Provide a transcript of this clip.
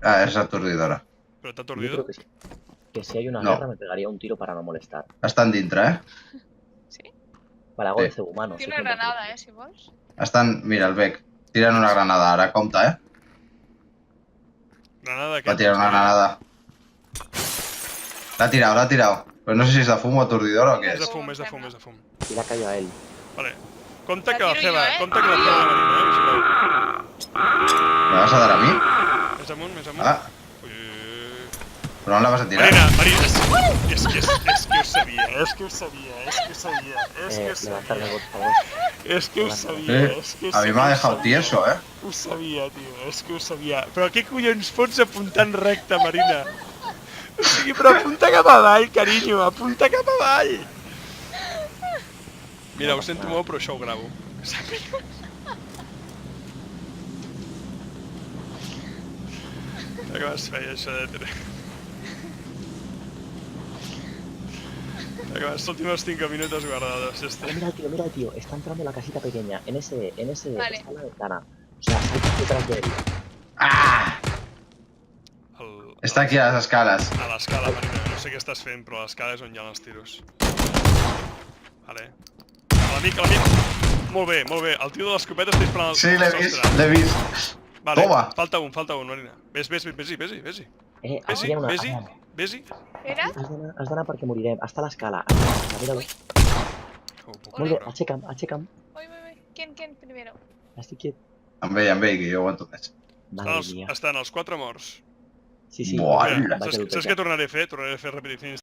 Ah, és atordidora. ¿Pero te ha Yo aturdido? creo que sí. Que si hay una No. guerra me pegaría un tiro para no molestar. Estan dintre, Sí? Vale, hago Sí. de cebo humano. Tinc sé una que em va a granada, hacer. si vols. Estan... Mira, el Bec. Tiren una granada ara, compte, Granada de què? Va tirar una granada. L'ha tirado. Però no sé si és de fum o atordidora o què És de és. fum, és de fum, és de fum. Y la cayó a él. Vale. Compte La que la tiro ceba, jo, eh? compte que la ceba la marina, vigileu. Me vas a dar a mi? Més amunt, més amunt. Ah, Ui, ui, ui. però on la vas a tirar? Marina, és que ho sabia, és que ho sabia. Levantarme, por favor. És que ho sabia, és que ho sabia. A mi m'ha dejado tieso, Ho sabia, tio, és que ho sabia. Però què collons fots apuntant recte, Marina? O sigui, però apunta cap avall, carinyo, apunta cap avall. Mira, ho sento molt, però això ho gravo. Que sàpigues. Que vas fer això de tele. Que vas, últimos 5 minutos guardados, ya está. Mira el tío. Está entrando en la casita pequeña. En ese. Vale. Está en la ventana. O sea, salta detrás de él. Ah! Està aquí a les escales. A l'escala, Marina. No sé què estàs fent, però a l'escala és on hi ha els tiros. Vale. A l'amic. Molt bé. El tio de l'escopeta està disparant al Sí, l'he vist. Vale, Toma. falta un, Marina. Vés-hi. Vés-hi. Espera. Has d'anar perquè morirem. Està a l'escala. Mira-lo. Ho puc Molt bé, veure. aixeca'm. Ui. ¿Quién primero? Estic quiet. Amb ell, que jo aguanto més. Madre mía. Estan els 4 morts. Sí. Buah, Vaig a Saps què tornaré a fer? Tornaré a fer repeticions